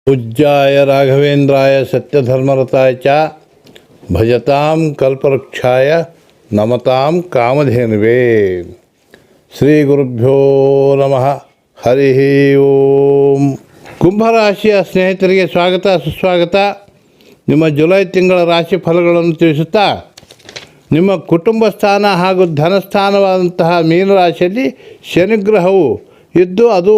पूज्याय राघवेन्द्राय सत्यधर्मरताय च भजतां कल्पवृक्षाय नमतां कामधेनुवे। ಶ್ರೀ ಗುರುಭ್ಯೋ ನಮಃ. ಹರಿ ಓಂ. ಕುಂಭರಾಶಿಯ ಸ್ನೇಹಿತರಿಗೆ ಸ್ವಾಗತ ಸುಸ್ವಾಗತ. ನಿಮ್ಮ ಜುಲೈ ತಿಂಗಳ ರಾಶಿ ಫಲಗಳನ್ನು ತಿಳಿಸುತ್ತಾ, ನಿಮ್ಮ ಕುಟುಂಬ ಸ್ಥಾನ ಹಾಗೂ ಧನಸ್ಥಾನವಾದಂತಹ ಮೀನರಾಶಿಯಲ್ಲಿ ಶನಿಗ್ರಹವು ಇದ್ದು ಅದು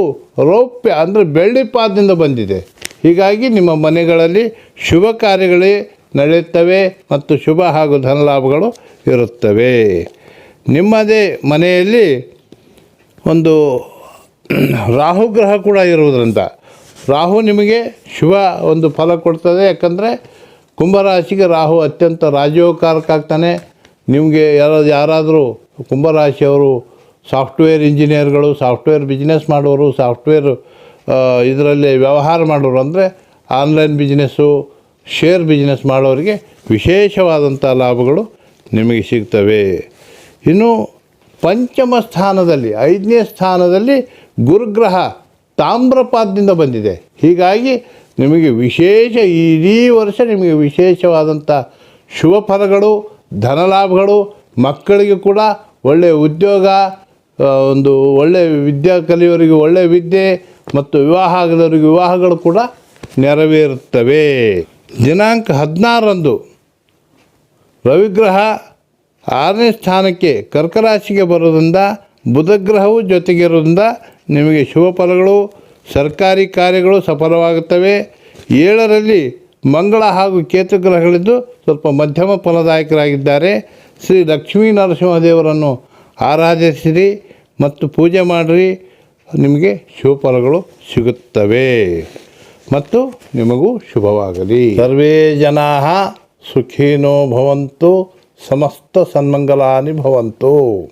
ರೌಪ್ಯ ಅಂದರೆ ಬೆಳ್ಳಿ ಪಾದದಿಂದ ಬಂದಿದೆ. ಹೀಗಾಗಿ ನಿಮ್ಮ ಮನೆಗಳಲ್ಲಿ ಶುಭ ಕಾರ್ಯಗಳೇ ನಡೆಯುತ್ತವೆ ಮತ್ತು ಶುಭ ಹಾಗೂ ಧನಲಾಭಗಳು ಇರುತ್ತವೆ. ನಿಮ್ಮದೇ ಮನೆಯಲ್ಲಿ ಒಂದು ರಾಹುಗ್ರಹ ಕೂಡ ಇರುವುದರಿಂದ ರಾಹು ನಿಮಗೆ ಶುಭ ಒಂದು ಫಲ ಕೊಡ್ತದೆ. ಯಾಕಂದರೆ ಕುಂಭರಾಶಿಗೆ ರಾಹು ಅತ್ಯಂತ ರಾಜಯೋಗಕಾರಕ ಆಗ್ತಾನೆ. ನಿಮಗೆ ಯಾರಾದರೂ ಕುಂಭರಾಶಿಯವರು ಸಾಫ್ಟ್ವೇರ್ ಇಂಜಿನಿಯರ್ಗಳು, ಸಾಫ್ಟ್ವೇರ್ ಬಿಸ್ನೆಸ್ ಮಾಡೋರು, ಸಾಫ್ಟ್ವೇರ್ ಇದರಲ್ಲಿ ವ್ಯವಹಾರ ಮಾಡೋರು ಅಂದರೆ ಆನ್ಲೈನ್ ಬಿಸ್ನೆಸ್ಸು, ಶೇರ್ ಬಿಸ್ನೆಸ್ ಮಾಡೋರಿಗೆ ವಿಶೇಷವಾದಂಥ ಲಾಭಗಳು ನಿಮಗೆ ಸಿಗ್ತವೆ. ಇನ್ನು ಪಂಚಮ ಸ್ಥಾನದಲ್ಲಿ 5ನೇ ಸ್ಥಾನದಲ್ಲಿ ಗುರುಗ್ರಹ ತಾಮ್ರಪಾದದಿಂದ ಬಂದಿದೆ. ಹೀಗಾಗಿ ನಿಮಗೆ ವಿಶೇಷ ಇಡೀ ವರ್ಷ ನಿಮಗೆ ವಿಶೇಷವಾದಂಥ ಶುಭ ಫಲಗಳು, ಧನಲಾಭಗಳು, ಮಕ್ಕಳಿಗೆ ಕೂಡ ಒಳ್ಳೆಯ ಉದ್ಯೋಗ, ಒಂದು ಒಳ್ಳೆಯ ವಿದ್ಯಾ ಕಲಿಯೋರಿಗೆ ಒಳ್ಳೆಯ ವಿದ್ಯೆ ಮತ್ತು ವಿವಾಹ ಆಗದವರಿಗೆ ವಿವಾಹಗಳು ಕೂಡ ನೆರವೇರುತ್ತವೆ. ದಿನಾಂಕ 16ರಂದು ರವಿಗ್ರಹ 6ನೇ ಸ್ಥಾನಕ್ಕೆ ಕರ್ಕರಾಶಿಗೆ ಬರೋದ್ರಿಂದ ಬುಧಗ್ರಹವು ಜೊತೆಗಿರೋದ್ರಿಂದ ನಿಮಗೆ ಶುಭ ಫಲಗಳು, ಸರ್ಕಾರಿ ಕಾರ್ಯಗಳು ಸಫಲವಾಗುತ್ತವೆ. 7ರಲ್ಲಿ ಮಂಗಳ ಹಾಗೂ ಕೇತು ಗ್ರಹಗಳಿದ್ದು ಸ್ವಲ್ಪ ಮಧ್ಯಮ ಫಲದಾಯಕರಾಗಿದ್ದಾರೆ. ಶ್ರೀ ಲಕ್ಷ್ಮೀ ನರಸಿಂಹದೇವರನ್ನು ಆರಾಧಿಸಿರಿ ಮತ್ತು ಪೂಜೆ ಮಾಡಿರಿ, ನಿಮಗೆ ಶುಭ ಫಲಗಳು ಸಿಗುತ್ತವೆ ಮತ್ತು ನಿಮಗೂ ಶುಭವಾಗಲಿ. ಸರ್ವೇ ಜನಾಃ ಸುಖಿನೋ ಭವಂತು, ಸಮಸ್ತ ಸನ್ಮಂಗಲಾನಿ ಭವಂತು.